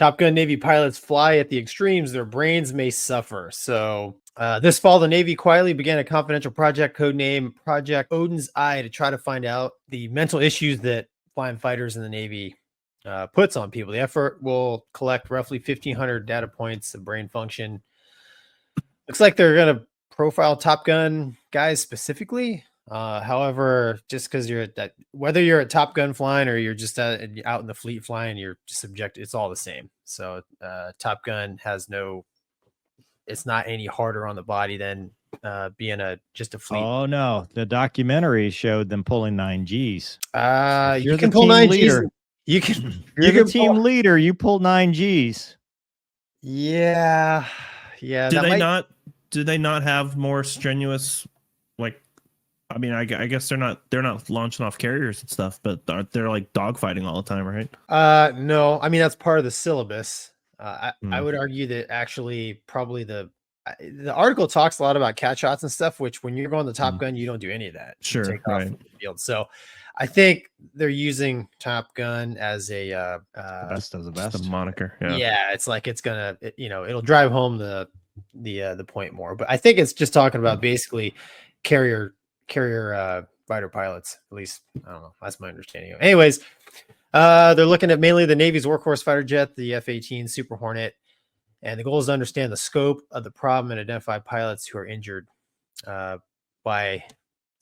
Top Gun Navy pilots fly at the extremes, their brains may suffer. So this fall, the Navy quietly began a confidential project codenamed Project Odin's Eye to try to find out the mental issues that flying fighters in the Navy puts on people. The effort will collect roughly 1,500 data points of brain function. Looks like they're going to profile Top Gun guys specifically. However, just because whether you're at Top Gun flying or you're just out in the fleet flying, you're subjected. It's all the same. So Top Gun has it's not any harder on the body than being just a fleet. Oh no, the documentary showed them pulling 9Gs. You can pull 9Gs. You can. You're the team leader. You pull 9Gs. Yeah. Do they not have more strenuous, like? I mean, I guess they're not launching off carriers and stuff, but they're like dogfighting all the time, right? No, I mean that's part of the syllabus. I would argue that actually probably the article talks a lot about cat shots and stuff, which when you're going to Top Gun, you don't do any of that. Sure, take off from the field. So I think they're using Top Gun as a the best of the best, the moniker. Yeah, it's like it'll drive home the point more. But I think it's just talking about basically carrier fighter pilots. At least I don't know. That's my understanding. Anyways, they're looking at mainly the Navy's workhorse fighter jet, the F-18 Super Hornet, and the goal is to understand the scope of the problem and identify pilots who are injured by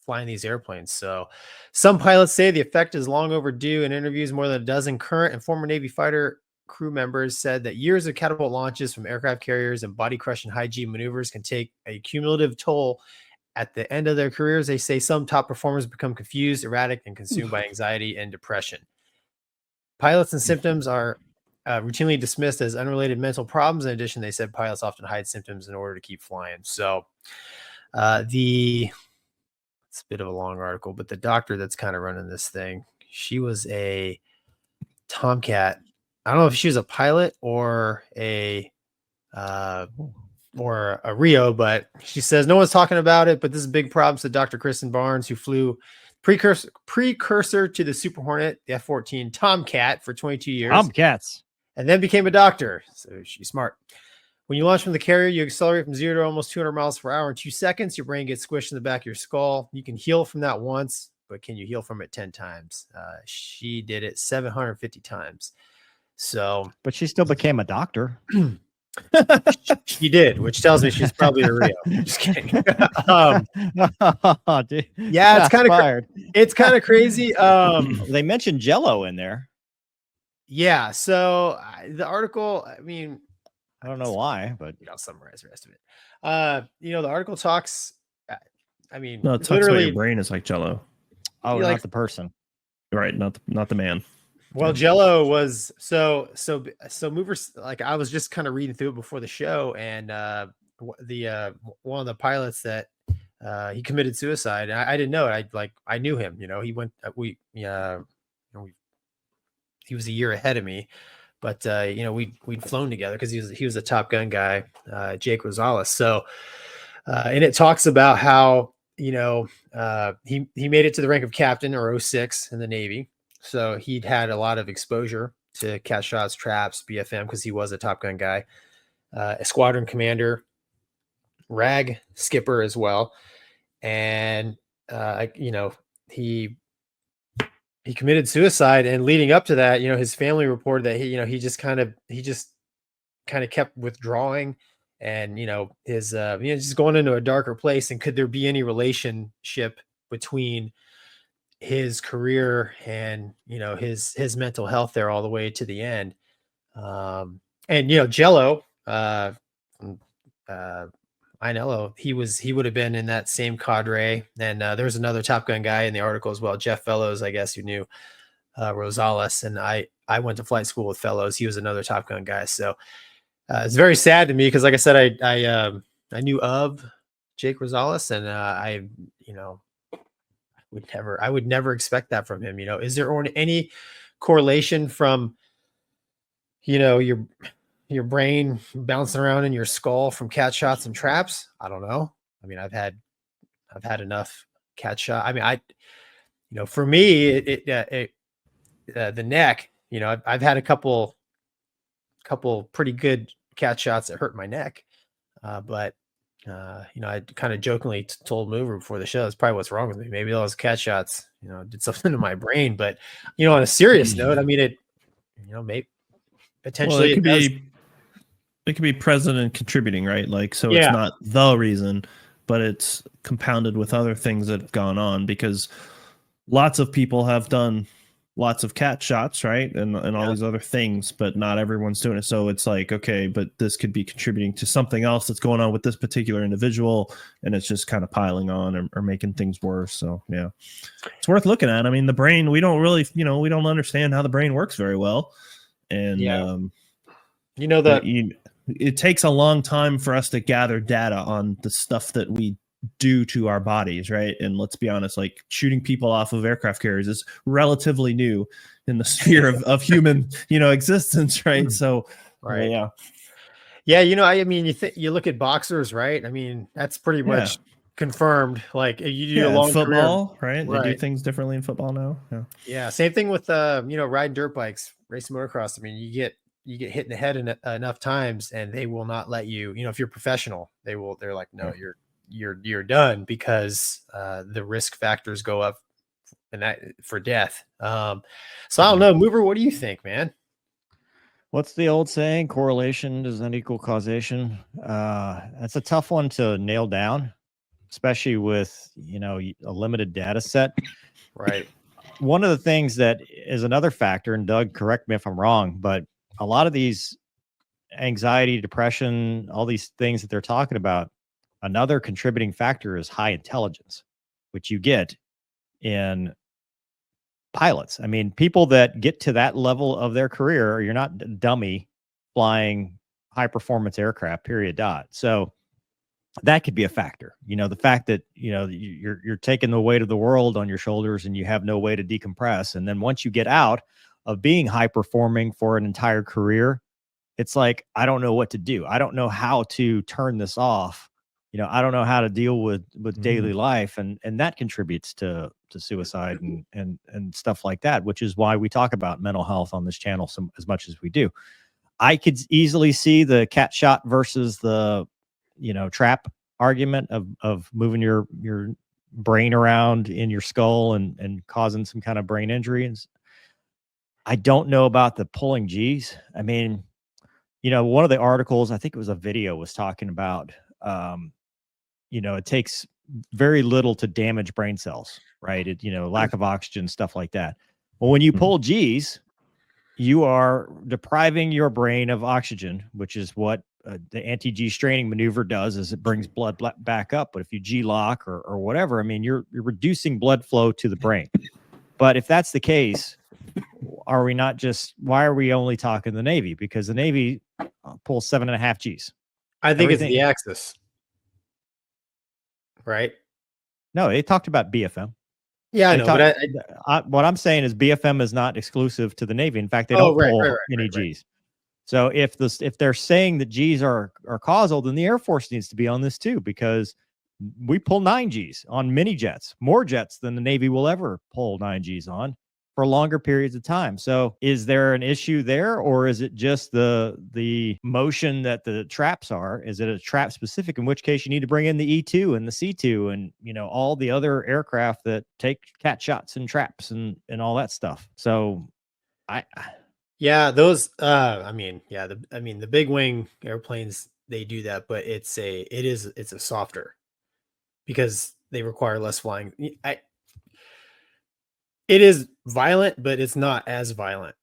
flying these airplanes. So some pilots say the effect is long overdue. In interviews, more than a dozen current and former Navy fighter crew members said that years of catapult launches from aircraft carriers and body crushing high G maneuvers can take a cumulative toll. At the end of their careers, they say some top performers become confused, erratic, and consumed by anxiety and depression. Pilots and symptoms are routinely dismissed as unrelated mental problems. In addition, they said pilots often hide symptoms in order to keep flying. So it's a bit of a long article, but the doctor that's kind of running this thing, she was a Tomcat. I don't know if she was a pilot or a Rio, but she says no one's talking about it, but this is a big problem. Said Dr. Kristen Barnes, who flew precursor to the Super Hornet, the F-14 Tomcat for 22 years. Tomcats. And then became a doctor. So she's smart. When you launch from the carrier, you accelerate from 0 to almost 200 miles per hour in 2 seconds. Your brain gets squished in the back of your skull. You can heal from that once, but can you heal from it 10 times? She did it 750 times. So, but she still became a doctor. She did, which tells me she's probably a Rio. Just kidding. Yeah, it's kind of crazy. They mentioned Jello in there. Yeah, so the article, I mean, I don't know why, but I'll summarize the rest of it. The article talks. I mean, no, it talks about your brain is like Jello. Oh, not the person, right? Not the man. Well, Jello was so movers. Like I was just kind of reading through it before the show, and the one of the pilots that he committed suicide. I didn't know it. I knew him. He went. He was a year ahead of me, but we'd flown together because he was a Top Gun guy, Jake Rosales. So, and it talks about how he made it to the rank of captain or 06 in the Navy. So he'd had a lot of exposure to cat shots, traps, BFM, because he was a Top Gun guy, a squadron commander, RAG skipper as well. And, he committed suicide, and leading up to that, his family reported that he just kind of kept withdrawing and, his, just going into a darker place. And could there be any relationship between his career and his mental health there all the way to the end? And Jello, Ainello, he would have been in that same cadre. And there's another Top Gun guy in the article as well, Jeff Fellows, I guess, who knew Rosales. And I went to flight school with Fellows. He was another Top Gun guy. So it's very sad to me because, like I said, I knew of Jake Rosales, and I would never expect that from him. Is there any correlation from, your brain bouncing around in your skull from cat shots and traps? I don't know. I mean, I've had enough cat shot. I mean, for me, the neck, I've had a couple couple pretty good cat shots that hurt my neck. But I kind of jokingly told Mover before the show, that's probably what's wrong with me. Maybe those cat shots, did something to my brain. But on a serious note, I mean, maybe potentially it could be present and contributing, right? Like, so Yeah. it's not the reason, but it's compounded with other things that have gone on, because lots of people have done lots of cat shots, right? And all these other things, but not everyone's doing it. So it's like, okay, but this could be contributing to something else that's going on with this particular individual, and it's just kind of piling on or making things worse. So yeah, it's worth looking at. I mean, the brain, we don't really, we don't understand how the brain works very well. And it takes a long time for us to gather data on the stuff that we do to our bodies, right? And let's be honest, like shooting people off of aircraft carriers is relatively new in the sphere of human, existence, right? So, right, yeah. I mean, you look at boxers, right? I mean, that's pretty much confirmed. Like you do a long football, career, right? They do things differently in football now. Yeah, same thing with riding dirt bikes, racing motocross. I mean, you get hit in the head enough times, and they will not let you. If you're professional, they're like, no, you're done, because the risk factors go up, and that for death. So I don't know, Mover, what do you think, man? What's the old saying? Correlation does not equal causation. That's a tough one to nail down, especially with a limited data set. Right. One of the things that is another factor, and Doug, correct me if I'm wrong, but a lot of these anxiety, depression, all these things that they're talking about, another contributing factor is high intelligence, which you get in pilots. I mean, people that get to that level of their career, you're not dummy flying high performance aircraft, period, dot. So that could be a factor. The fact that, you're taking the weight of the world on your shoulders and you have no way to decompress. And then once you get out of being high performing for an entire career, it's like, I don't know what to do. I don't know how to turn this off. I don't know how to deal with daily life. And that contributes to suicide and stuff like that, which is why we talk about mental health on this channel as much as we do. I could easily see the cat shot versus the, trap argument of moving your brain around in your skull and causing some kind of brain injury. I don't know about the pulling G's. I mean, one of the articles, I think it was a video, was talking about, it takes very little to damage brain cells, right? Lack of oxygen, stuff like that. Well, when you pull G's, you are depriving your brain of oxygen, which is what the anti-G straining maneuver does, is it brings blood back up. But if you G-lock or whatever, I mean, you're reducing blood flow to the brain. But if that's the case, why are we only talking the Navy? Because the Navy pulls 7.5 Gs. I think it's the axis, right? No, they talked about BFM. Yeah, I know. But what I'm saying is BFM is not exclusive to the Navy. In fact, they don't pull any Gs. So if they're saying that Gs are causal, then the Air Force needs to be on this too, because we pull 9 Gs on mini jets, more jets than the Navy will ever pull 9 Gs on for longer periods of time. So is there an issue there, or is it just the motion that the traps are? Is it a trap specific, in which case you need to bring in the E2 and the C2 and all the other aircraft that take cat shots and traps and all that stuff. So the big wing airplanes, they do that, but it's a softer, because they require less flying. It is violent, but it's not as violent.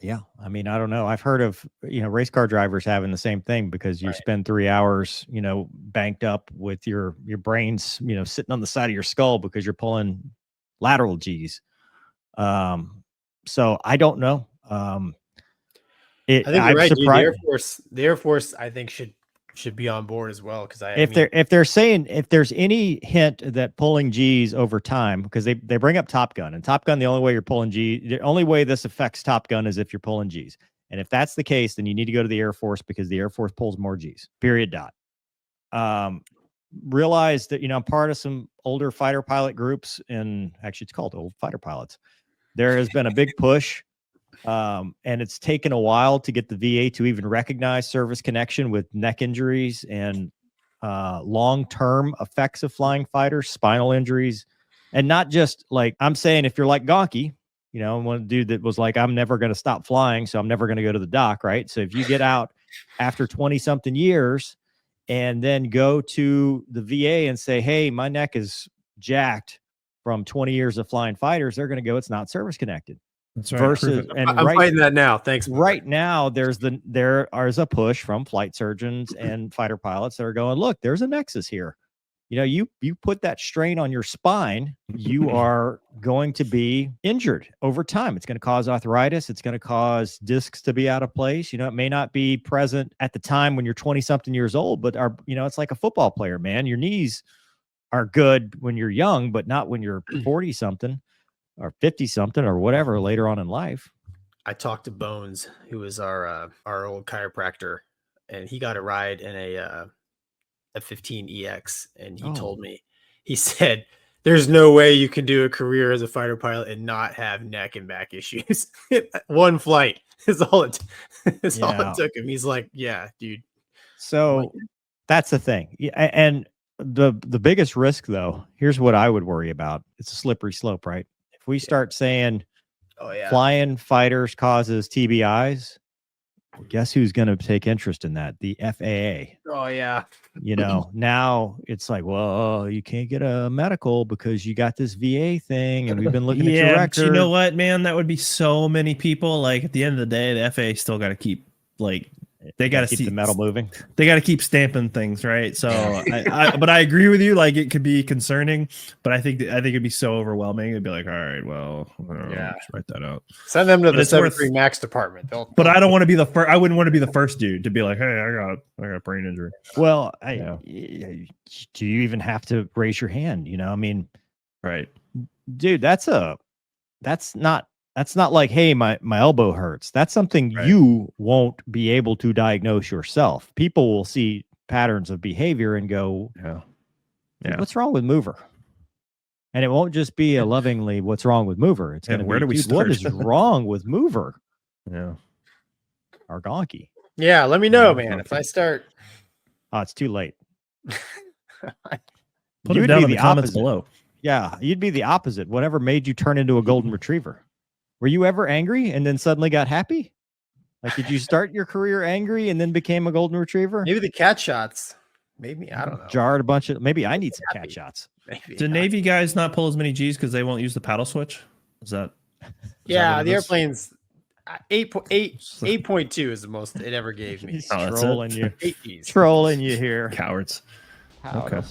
Yeah. I mean, I don't know. I've heard of, race car drivers having the same thing, because you spend 3 hours, banked up with your brains, sitting on the side of your skull because you're pulling lateral Gs. So I don't know. I think you're right, dude. The Air Force, I think should be on board as well, because if they're saying, if there's any hint that pulling G's over time, because they bring up Top Gun, and Top Gun, the only way you're pulling G, the only way this affects Top Gun is if you're pulling G's. And if that's the case, then you need to go to the Air Force, because the Air Force pulls more G's, period, dot. Realize that, I'm part of some older fighter pilot groups, and actually it's called Old Fighter Pilots. There has been a big push And it's taken a while to get the VA to even recognize service connection with neck injuries and long-term effects of flying fighters, spinal injuries, and not just like, I'm saying, if you're like Gonky, you know, one dude that was like, I'm never going to stop flying, so I'm never going to go to the dock, right? So if you get out after 20 something years and then go to the VA and say, hey, my neck is jacked from 20 years of flying fighters, they're going to go, it's not service connected. That's right. Versus, and I'm fighting that now. Thanks. Right now, there is a push from flight surgeons and fighter pilots that are going, look, there's a nexus here. You know, you put that strain on your spine, you are going to be injured over time. It's going to cause arthritis. It's going to cause discs to be out of place. You know, it may not be present at the time when you're 20 something years old, but it's like a football player, man. Your knees are good when you're young, but not when you're 40 something or 50 something or whatever later on in life. I talked to Bones, who was our old chiropractor, and he got a ride in a F-15EX, and he told me, he said, there's no way you can do a career as a fighter pilot and not have neck and back issues. One flight is all it took him. He's like, yeah, dude. So that's the thing. And the biggest risk, though, here's what I would worry about. It's a slippery slope, right? If we start saying flying fighters causes TBIs, guess who's going to take interest in that? The FAA. Oh, yeah. You know, now it's like, well, you can't get a medical because you got this VA thing and we've been looking at your record. You know what, man? That would be so many people. Like, at the end of the day, the FAA still got to keep, like, they got to keep the metal moving. They got to keep stamping things, right? So, but I agree with you. Like, it could be concerning, but I think it'd be so overwhelming. It'd be like, all right, well, I don't know, just write that out. Send them to the 73 Max department. But I don't want to be the first. I wouldn't want to be the first dude to be like, hey, I got a brain injury. Well, do you even have to raise your hand? You know, I mean, right, dude, that's not like, hey, my elbow hurts. That's something you won't be able to diagnose yourself. People will see patterns of behavior and go, what's wrong with mover? And it won't just be a lovingly, what's wrong with mover? It's going to be, do we start? What is wrong with mover? Yeah. Or Gonky. Yeah, let me know, man. If I start. Oh, it's too late. Put it down in the comments below. Yeah, you'd be the opposite. Whatever made you turn into a golden retriever. Were you ever angry and then suddenly got happy? Like, did you start your career angry and then became a golden retriever? Maybe the cat shots. Maybe, I don't know. Jarred a bunch of, maybe I need some cat shots. Maybe. Do Navy guys not pull as many G's because they won't use the paddle switch? Is that the airplane's 8.2 is the most it ever gave me. He's trolling you. 8 G's. Trolling you here. Cowards. Okay.